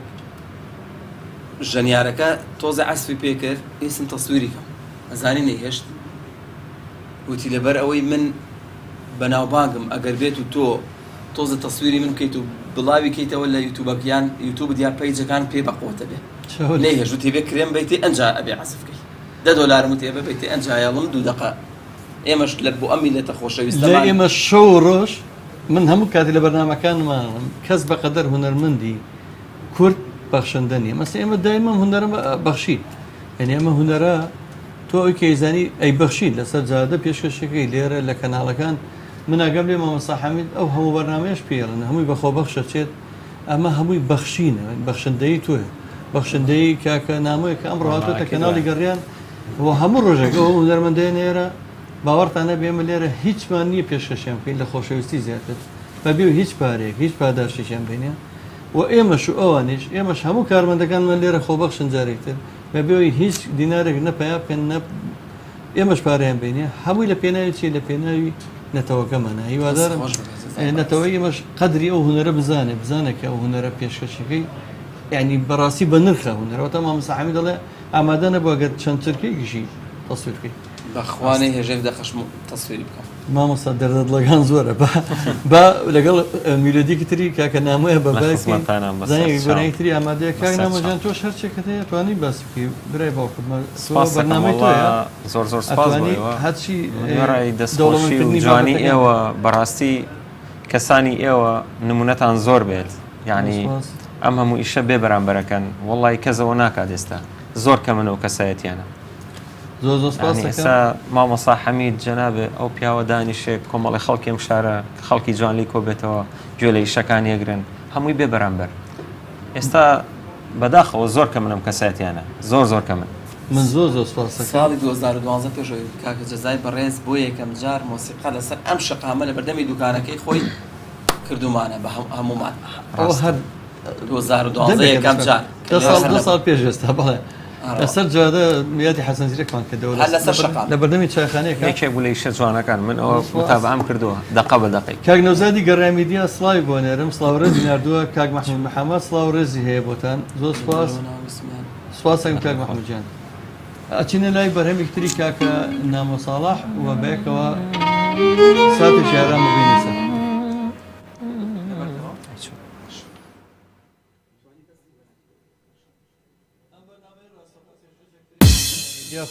ژەنیارەکە تۆزە عەسفی پێکرد ئیسم تەسویری کەم ئەزانی نەیهێشت وتی لەبەر ئەوەی من بەناوبانگم ئەگەر بێت و تۆ تۆزە تەسویری من بکەیت و بڵاوی کەیتەوە لە یوتوبەکیان یوتوب دیا پەیجەکان پێ بەقوتە بێ نەیهێش و تێبێ کرێم بیتێ ئەنجا ئەبێ عەسفکەی $10 و تێبێ بیتێ ئەنجایەڵم 2 دقە ئێمەش لە بۆ ئەم میلەتە خۆشەویستەمان ئێمە شەو ڕۆژ من هەموو کاتی لە بەرنامەکانمانم کەس بەقەدەر هونەرمەندی کورد بەخشەندە نیە مەسە ئێمە دایما هونەرە بەخشی یعنی ئەمە هونەرە تۆ ئەوی کەیزانی ئەی بەخشی لەسەر جادە پێشکەشەکەی لێرە لە کەناڵەکان من ئەگەم لێ مامۆستا حەمید ئەو هەموو بەرنامەیەش پێڵن هەمووی بەخۆ بەخشەچێت ئەمە هەمووی بەخشینە بەخشندەی تۆیە بەخشندەی کاکە نامۆیە کە ئەم ڕاتۆتە کەناڵی گەڕیان بۆ هەموو ڕۆژێک ئەو هونەرمەندەیە نێرە باوەڕتانە بێمە لێرە هیچمان نییە پێشکەشیان بکەین لە خۆشەویستی زیاتر بەبێ هیچ پارێک هیچ پاداشتێکیان بینە و ئێمەش و ئەوانیش ئێمەش هەموو کارمەندەکانمان لێرە خۆبەخشن جارێکتر بەبێەوەی هیچ دینارێک نەپیا بکەن ئێمەش پارەیان بینە هەمووی لە پێناوی چی لە پێناوی نەتەوەکەمانە هیوادارم نەتەوەی ئێمەش قەدری ئەو هونەرە بزانێت کە ئەو هونەرە پێشکەشەکەی یعنی بەڕاستی بە نرخە هونەرەوەتە مامۆستا حەمید دەڵێ ئامادە نەبووە گەر چەند چرکێکیشی تەسویر بکەیت بەخوانەی هێژێک دەخشم تەسویری بکەم مامۆستا دەردەدڵەکان زۆرە بە لەگەڵ میلۆدیکی تری کاکە نامۆیە بە بەزانانی تری ئامادەیە کاک نامەجان تۆ شەرچێکت هەیە توانی باسی بکەی برای باوکردمە بەرنامەی تۆیە زۆر هەرچی دەوڵەمەندکردنی جوانی ئێوە بەڕاستی کەسانی ئێوە نمونەتان زۆر بێت یعنی ئەم هەموو ئیشە بێ بەرامبەرەکەن وەڵی کەسەوە ناکات ئێستا زۆر کەمنەوە کەسایەتیانە ئێستا مامۆستا حەمید جەنابێ ئەو پیاوە دانیشێک کۆمەڵی خەڵکی ئەم شارە خەڵکی جوان لی کۆبێتەوە گوێ لە ئیشەکان یەگرن هەمووی بێ بەرامبەر ئێستا بەداخەوە زۆر کە منم کەساتیانە زۆر کە من من زۆر سپاس دەکەم. ساڵی 2012 پێشەوەی کاکە جەزای بەڕێز بۆ یەکەم جار مۆسیقا لەسەر ئەم شقامە لە بەردەمی دوکانەکەی خۆی کردومانە بە هەمومان ئەوە هەر 2012 یەکەم جار دە ساڵ پێش ئێستا بەڵێ لەسەر جادە میادی حەسەن زیرەکمان کردەوە لەسەر شقام لە بەردەمی چایخانەیەکە یەکێک بوو لە ئیشە جوانەکان من ئەوە متابعەم کردووە دەقە بە دەقەی. کاک نەوزادی گەڕامیدیا سڵاوی بۆ نێرم سڵاوڕێزی نردووە کاک محمود محەممەد سڵاوڕێزی هەیە بۆتان زۆر سپاس سوپاسەکەم کاک محەمودجان. ئەچینە لای بەرهەمێکتری کاکە نامۆساڵاح و بەیەکەوە ساتێکی ئارام ببینە سەر.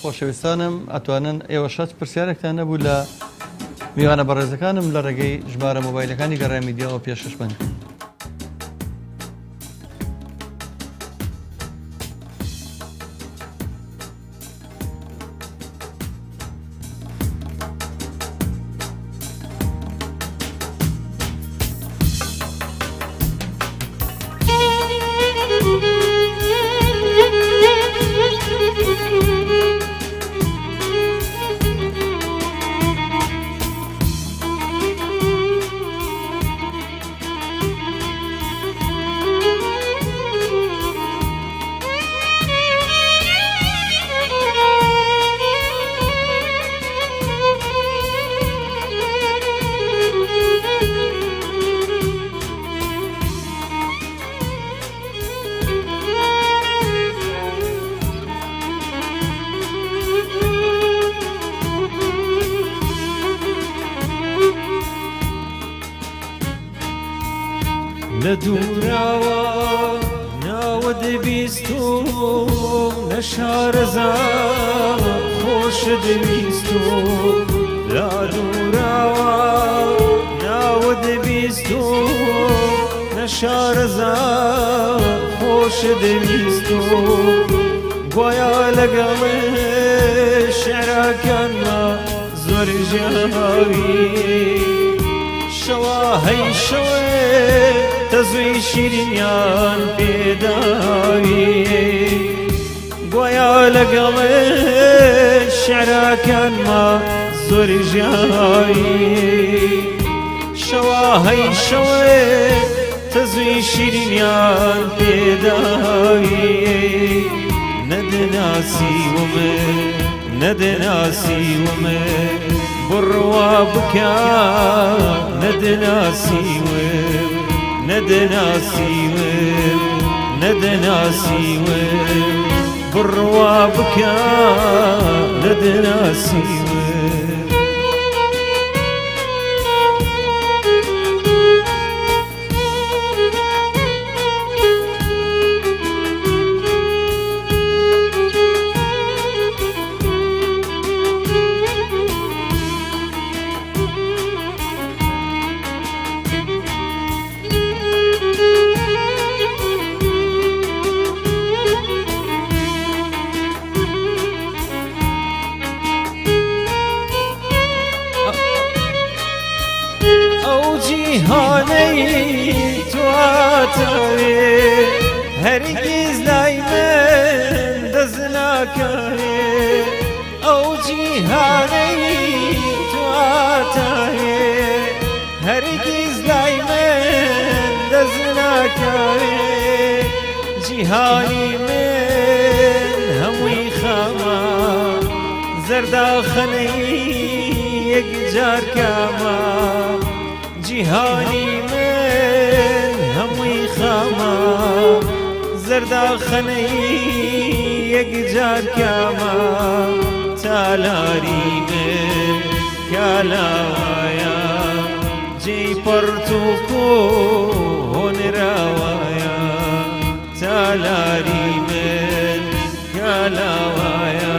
خۆشەویستانم ئەتوانن ئێوە شەت پرسیارێکتان نەبوو لە میوانە بەڕێزەکانم لە ڕێگەی ژمارە مۆبایلەکانی گەڕامیدیاوە پێشکەش بن. لە دووراوە ناوە دەبیستم لە شارەزار خۆش دەبیستم لە دووراوە ناوە دەبیستم لە شارەزار خۆش دەبیستم گویا لەگەڵ شێعرەکانمە زۆر ژیاوی شەوا هەی شەوێ تەزوی شیرینیان پێداوی گویا لەگەڵ شێعرەکانمە زۆر ژیاوی شەوا هەی شەوێ تەزوی شیرینیان پێداوی نەدەناسیومە بڕوا بکە نەدەناسیوم بڕوا بکە نەدەناسیوم جیهانەی تواتەوێ هەرگیز لای من دەست ناکەوێ ئەو جیهانەی تواتەوێ هەرگیز لای من دەست ناکەوێ جیهانی من هەمووی خەمە زەرداخەنەی یەکجار کەمە جیهانی من هەمووی خەمە زەرداخەنەی یەکجار کەمە تالاری من کالاوایە جێی پەرتووک و هۆنراوایە تالاری من کالاوایە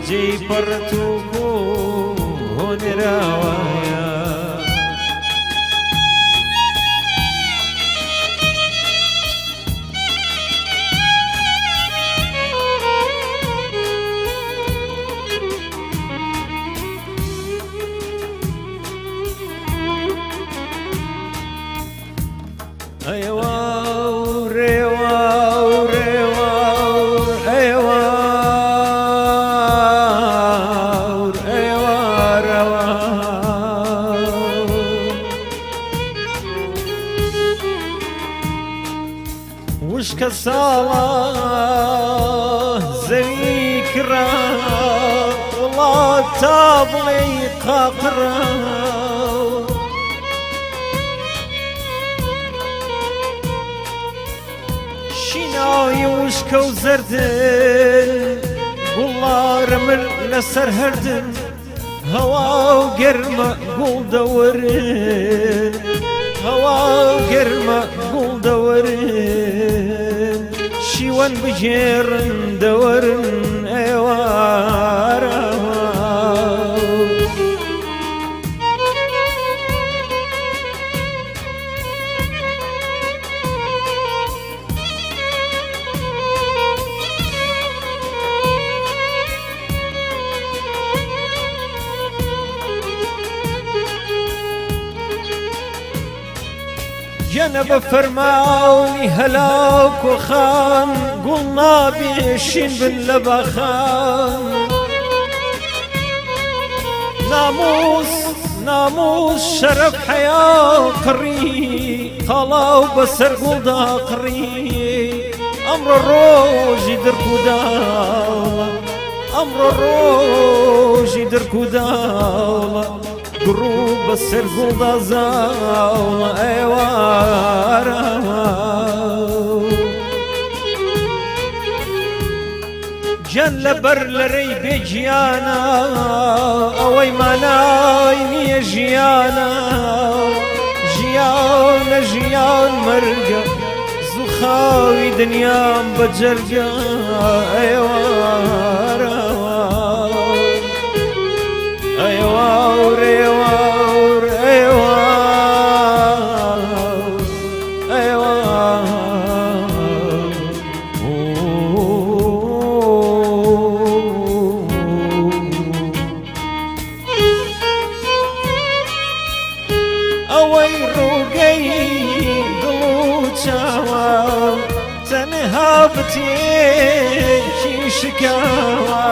جێی پەرتووک و هۆنراوایە ئەیوا و ڕێوا و مشکە ساڵە زەوی کرا وڵات تا بڵێ قاقڕە شینای وشکە و زەردن گوڵارە من لەسەر هەردن هەوا و گەرمە گوڵ دەوەرن هەوا و گەرمە گوڵ دەوەرن شیوەن بژێڕن دەوەرن ئێوارە جەنە بە فەرماوی هەلاک و خان گوڵ نابێشین بن لە بەخان ناموس شەرەف حەیا قڕی قەڵاو بەسەر گوڵدا قڕی ئەمڕۆ ڕۆژی درک و داوڵە ئەمڕۆ ڕۆژی درک و داوڵە گڕوو بەسەر گوڵدا زاوڵە ئێوارە گیان لەبەر لەرەی بێگیانە ئەوەی مانای نییە ژیانە ژیانە ژیان مەرگە زوو خاوی دنیام بە جەرگە ئێوارە ئێوار ئێوار ئێوار ئێوار ئەوەی ڕووگەی دڵ و چاوە تەنها بتێکی شکاوە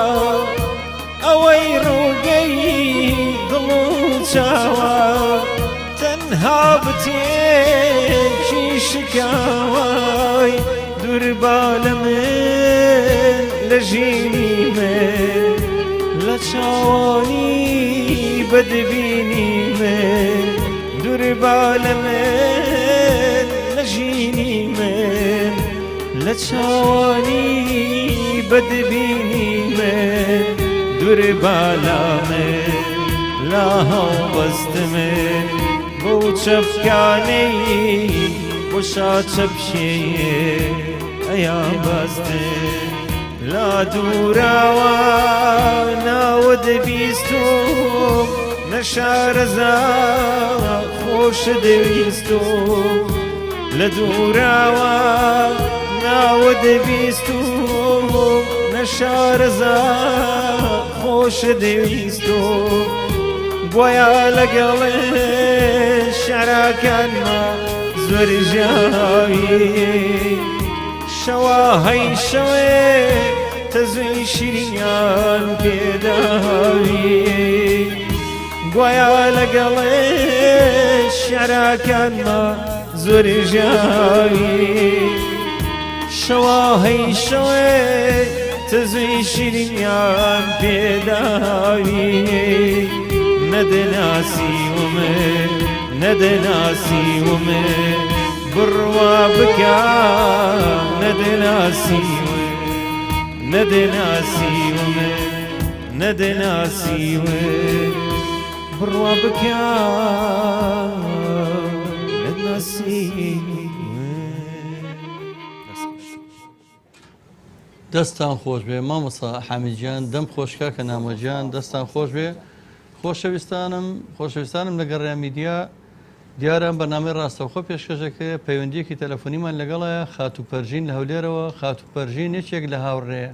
ئەوەی ڕووگەی دڵ و چاوە تەنها بتێکی شکاوای دووربا لە من لە ژینی من لە چاوانی بەدبینی من دووربا لە من لە ژینی من لە چاوانی بەدبینی من دووربا لە من لا هەڵبەست من بۆ چەپکانەی وشا چەپشێیە ئەیا بەستن لا دووراوە ناوە دەبیستم لە شارەزا خۆش دەویستم لە دووراوە ناوە دەبیستم لە شارەزا خۆش دەویستم گویا لەگەڵێ شعراکانمە زۆر ژاوی شەوا هەی شەوێ تەزوی شیرینیان پێداوی گویا لەگەڵێ شعراکانمە زۆر ژاوی شەوا هەی شەوێ تەزوی شیرینیان پێداوی نەدەناسیومێ نەدەناسیومێ بڕوا بکە نەدەناسیوێ نەدەناسیومێ نەدەناسیوێ بڕوا بکە نەدەناسیوێ. دەستان خۆش بێ مامۆستا حەمیدجان دەم خۆشکە کە نامەجان دەستان خۆش بێ. خۆشەویستانم لە گەڕامیدیا دیارە بەنامەی ڕاستەوخۆ پێشکەشەکە پەیوەندیەکی تەلەفۆنیمان لەگەڵایە خاتوپەرژین لە هەولێرەوە. خاتوپەرژین یەکێک لە هاوڕێ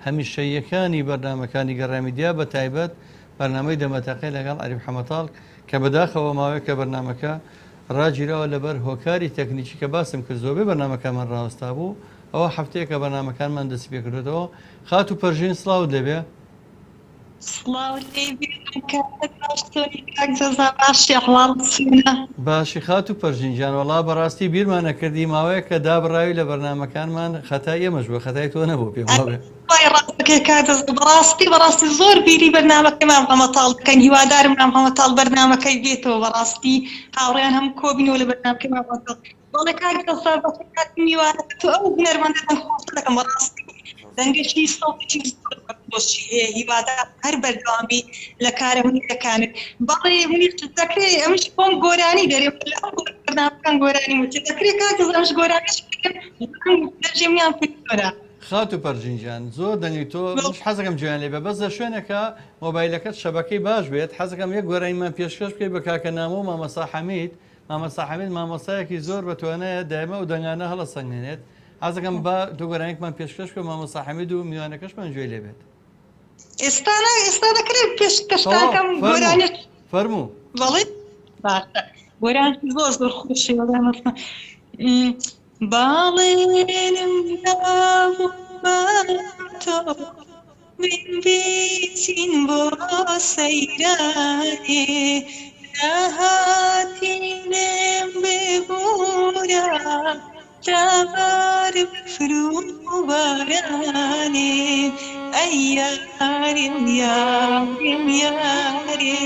هەمیشەیەکانی بەرنامەکانی گەڕامیدیا بە تایبەت بەرنامەی دەمەتەقی لەگەڵ عەریف حەمەتاڵ کە بەداخەوە ماوەیە کە بەرنامەکە ڕاگیراوە لەبەر هۆکاری تەکنیکی کە باسم کرد زۆربەی بەرنامەکانمان ڕاوەستا بوو. ئەوە هەفتەیە کە بەرنامەکانمان دەست پێ کردێتەوە. خاتوپەرژین سڵاو دەبێ. سڵاو لێبێ باشی خات و پەرژینجان وەڵا بەڕاستی بیرمان نەکردی ماوەیە کە دابڕاوی لە بەرنمەکانمان خەتای ئێمەش بووە خەتای تۆ نەبوو پێم وابێ بەڕاستی زۆر بیری بەرنامەکەمان هەمەتاڵ بکەن هیوادارم ئەم هەمەتاڵ بەرنامەکەی بێتەوە بەڕاستی هاوڕێیان هەم کۆبینەوە لە بەرنامەکەمان بەڵێ کاکمیوانەکە تۆ ئەو هونەرمەندە خۆش دەکەم بەڕاستی دەنگشتی سڵی دۆشی هەیە هیوادار هەر بەردەوامی لە کارە هونەرەکانت بەڵێ منیش دەکرێت ئەمش بۆم گۆرانی دەرێت لە ئەو بەرنامەکان گۆرانی وچ دەکرێت کاکە ئەمش گۆرانیش دەژێمیان پێکۆرە خات و پەرژینجان زۆر دەنگی تۆ حەزەکەم جویان لێ بە بەس لە شوێنەکە مۆبایلەکەت شەبەکەی باش بێت حەزەکەم یەک گۆرانیمان پێشکەش بکەیت بە کاکە نامۆ و مامەسا حەمید مامەسا حەمید مامۆستایەکی زۆر بەتوانەیە دایمە و دەنگانە هەڵە سەنگێنێت حەزەکەم بە دوو گۆرانێکمان پێشکەش بکە مامۆستا حەمید و میوانەکەشمان گوێ لێ بێت ئێستا دەکرێت پێشکەشتانەکەم گۆرانێت فەرموو بەڵێ باشە گۆرانی زۆر خۆشی وەڵامەتمە باڵێنم ناوماتۆ من بێچین بۆ سەیرانێ ناهاتینم ببوورە جابار بفرو بارانێ ئەی یارم یارم یارێ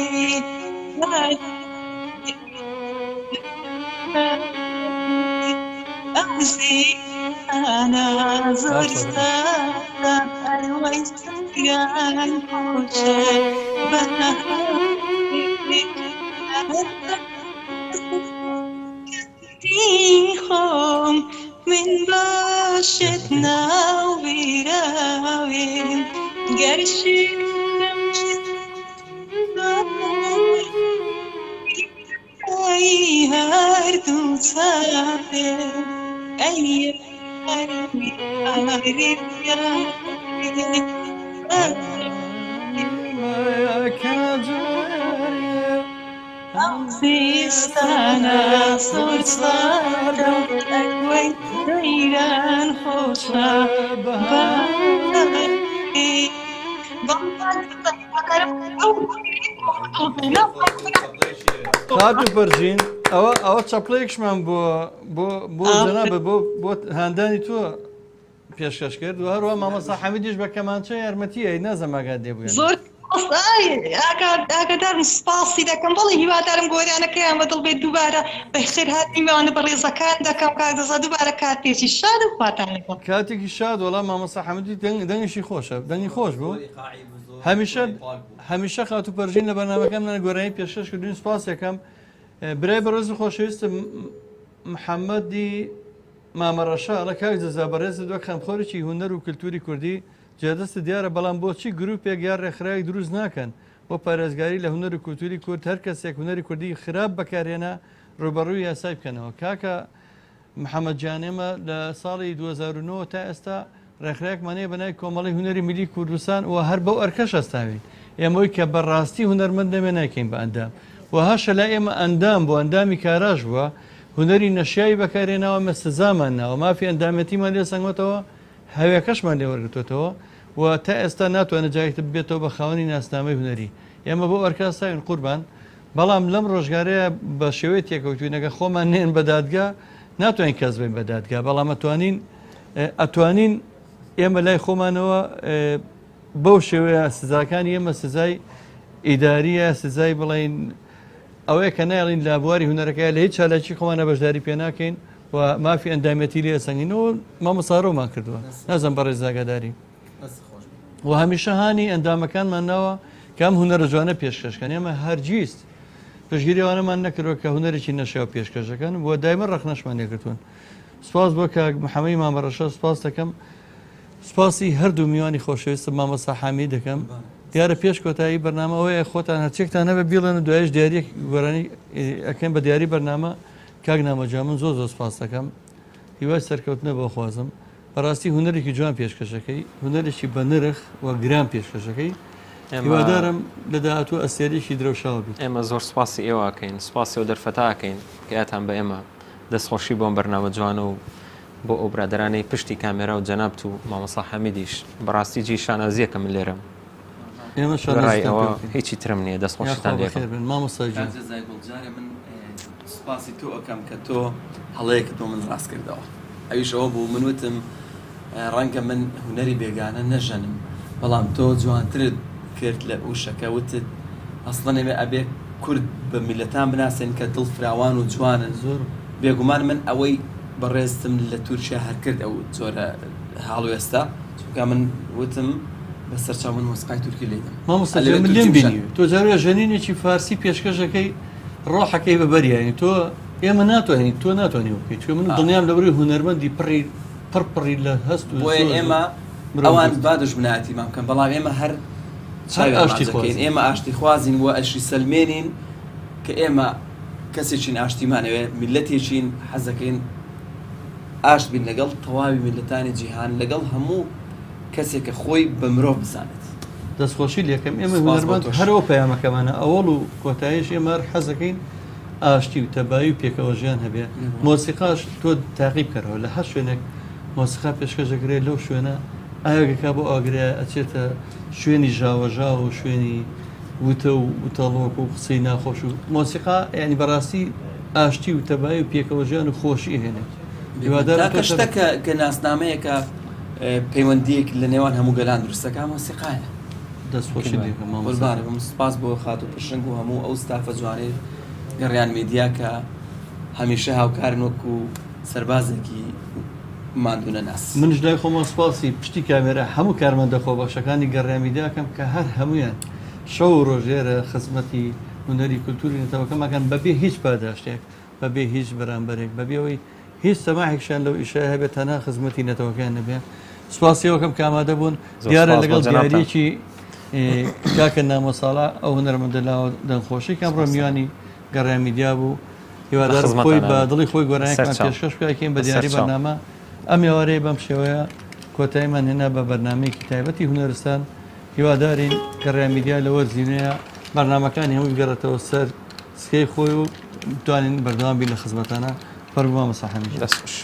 أنا زور سادا الويسان خوشة من باشتنا وراوين قرشي هردو سافر أي سيستانا صرصارا ويتيران خوشا خات و پەرژین ئەوە چەپڵەیەکشمان بۆ جەنابە بۆ هاندانی تۆ پێشکەش کرد و هەروە مامەستا حەمیدیش بە کەمانچە یارمەتیە نازەماگات دێبووە زۆر ئاگادارم سپاسی دەکەم بەڵێ هیوادارم گۆرانەکەیان بەدڵ بێت دووبارە بەخێر هاتنیوانە بە ڕێزەکان دەکەم کاردەزا دووبارە کاتێکی شاد و خواتان لەگەڵ کاتێکی شاد وەڵام مامەستا حەمیدی دەنگیشی خۆشە دەنگی خۆش بوو هەمیشە خات و پەرژین لە بەرنامەکەم گۆرانی پێشکەش کردوین سپاس یەکەم برای بەڕێز و خۆشەویستم محەممەدی مامەڕەشا لە کاک جەزا بەڕێز دووە خەمخۆرێکی هونەر و کللتوری کوردی جێدەستە دیارە بەڵام بۆچی گروپێک یان ڕێکخراوی دروست ناکەن بۆ پارێزگاری لە هونەر و کولتوری کورد هەر کەسێک هونەری کوردی خراپ بەکارێنە ڕوبەڕووی یاسای بکەنەوە کاکە محەممەد جانێمە لە ساڵی 2009 تا ئێستا ڕێکخراوێکمانەیە بەنای کۆمەڵی هونەری میلی کوردستان و هەر بەو ئەرکەش ئەستاوین ئێمەوەی کە بەڕاستی هونەرمەند دەمێ ناکەین بە ئەندام وهاشە لا ئێمە ئەندام بۆ ئەندامی کاراژ بووە هونەری نەشیایی بەکارێنەوە مە سزامان ناوە مافی ئەندامەتیمان لێ سەنگوتەوە هەوێکەشمان لێ وەرگتوێتەوە و تا ئێستا ناتوانێت جایت بێتەوە بە خاوەنی ناسنامەی هونەری ئێمە بۆ ئەرکاساوین قوربان بەڵام لەم ڕۆژگارەیە بە شێوەیە تێکەوتوینەکە خۆمان نێن بە دادگا ناتوانین کەس بین بە دادگا بەڵام ئەتوانین ئێمە لای خۆمانەوە بەو شێوەیە سزاکانی ئێمە سزای ئیداریە سزای بڵین ئەوەیە کە ناڵین لە بواری هونەرەکە لە هیچ چالاکی خۆمانە بەشداری پێ ناکەین و مافی ئەندامەتی لێ سەنگینەوە مامەساڕۆمان کردووە نازم بەڕێز زاگاداری و هەمیشە هانی ئەندامەکانمان ناوە کام هونەرە جوانە پێشکەشکەن ئێمە هەرگیست پشگیریوانەمان نەکردەوە کە هونەرێکی نەشێوە پێشکەشەکەن بۆ دایمە ڕەخنەشمان لێکردوون سپاس بۆ کاک محەممەدی مامەڕەشە سپاس دەکەم سپاسی هەردوو میوانی خۆشەویستم مامەستا حامی دەکەم دیارە پێش کۆتایی بەرنامەوەیە خۆتان هەرچێکتان نەبە بیڵێن و دوایش دیاریەک گۆرانی ئەەکەم بە دیاری بەرنامە کاک نامەجا من زۆر سپاس دەکەم هیوای سەرکەوتنە بۆ خوازم بەڕاستی هونەرێکی جوان پێشکەشەکەی هونەرێکی بە نرخ و گران پێشکەشەکەی هیوادارم لە داهاتوو ئەستێرێکی درەوشاوە بیت ئێمە زۆر سپاسی ئێوەکەین سپاسی و دەرفەتاکەین کە یاتان بە ئێمە دەستخۆشی بۆم بەرنامە جوانە و بۆ ئەو برادرانەی پشتی کامێرا و جەنابەت و مامەستا حەمیدیش بەڕاستی جیشانازیەکە من لێرەم ئێمە ڕایەوە هیچی ترم نییە دەستخۆشتان لێ مامۆستاجان جەزای گوڵجارە من سوپاسی تۆ ئەەکەم کە تۆ هەڵەیەک تۆ من ڕاست کردەوە ئەویشەوە بوو منوتم ڕەنگە من هوەری بێگانە نەژەنم بەڵام تۆ جوانترت کرد لە ئوشەکە وتت ئەسڵەن ئێمە ئەبێ کورد بە میلەتان بناسێن کە دڵ فراوان و جوانن زۆر بێگومان من ئەوەی بەڕێستم لە تورکیا هەر کرد ئەو زۆرە حاڵ و ئێستا چونکە من وتم بە سەرچاو من مۆسیقای تورکی لێدەم مامۆستا من لێم بینی تۆ جارێ ژەنینێکی فارسی پێشکەشەکەی ڕۆحەکەی بەبەریانی تۆ ئێمە ناتوانین تۆ ناتوانانی بکەیت چۆ من دڵنیام لەبەروی هونەرمەندی پڕی لە هەست و بۆیە ئێمە ئەوان با دژمنایەتی مام بکەن بەڵام ئێمە هەر چاوێن ئێمە ئاشتی خوازین و ئەشی سەلمێنین کە ئێمە کەسێکین ئاشتیمانەوێ میلەتێکین حەزەکەین ئاشت بین لەگەڵ تەواوی میلەتانی جیهان لەگەڵ هەموو کەسێکە خۆی بە مرۆڤ بزانێت دەستخۆشی لێکم ئێمە هونەرمەند هەرەوە پەیامەکەمانە ئەوەڵ و کۆتاییش ئێمە حەزەکەین ئاشتی و تەبایی و پێکەوە ژیان هەبێ مۆسیقاش تۆ تاقیب کەرەوە لە هەر شوێنێک مۆسیقا پێشکەشەکرێت لەو شوێنە ئاگەکە بۆ ئاگرێ ئەچێتە شوێنی ژاوەژا و شوێنی وتە و وتەڵۆک و قسەی ناخۆش و مۆسیقا یعنی بەڕاستی ئاشتی و تەبایی و پێکەوە ژیان و خۆشی هێنێت کە شتەکە کە ناسنامەیەکە پەیوەندیەک لە نێوان هەموو گەلان دروستەکە مۆسیقایە دەستخۆشی قوربانە بم سپاس بۆ خات و پشنگ و هەموو ئەو ستافە جوانەی گەڕیان میدیا کە هەمیشە هاوکارن وەکو سەربازێکی ماندوونە ناس منش لای خۆمە سپاسی پشتی کامێرە هەموو کارمەندە خۆبەخشەکانی گەڕیان میدیاکەم کە هەر هەمویان شەو و ڕۆژێرە خزمەتی هونەری کولتوری نەتەوەکەمەکەن بەبێ هیچ پاداشتێک بەبێ هیچ بەرامبەرێک بەبێەوەی هیچ سەماحێکشان لەو ئیشای هەبێت تەنها خزمەتی نەتەوەکان نەبێن سوپاسیەوەکەم کە ئامادە بوون دیارە لەگەڵ دیارێکی کاکە نامۆساڵا ئەو هونەرمەندە لاوە دەنخۆشی کەم ڕۆ میوانی گەڕیان میدیا بوو هیوادار خۆی بە دڵی خۆی گۆرانێکمان پێشکەش بکەین بە دیاری بەرنامە ئەم ئێوارەیە بەم شێوەیە کۆتاییمان هێنا بە بەرنامەیەکی تایبەتی هونەرستان هیوادارین گەڕیان میدیا لەوە زیینەیە بەرنامەکانی هەموو بگەڕێتەوە سەر سکەی خۆی و بتوانین بەردەوام بین لە خزمەتانە فەرمووە مەساحەمیش دەستخۆش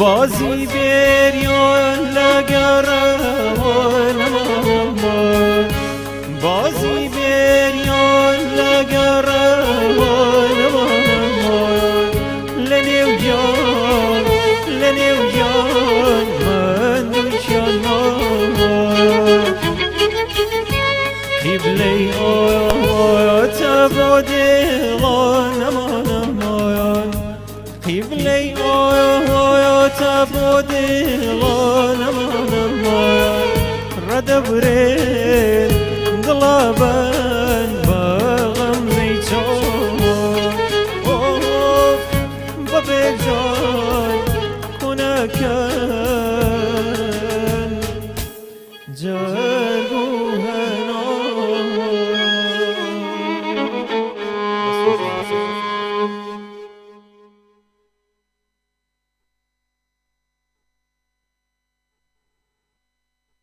بازی بریان لگران بوديلون أمان ردبرين ضلابن بغم زيتون ببجاي كنا كان جاي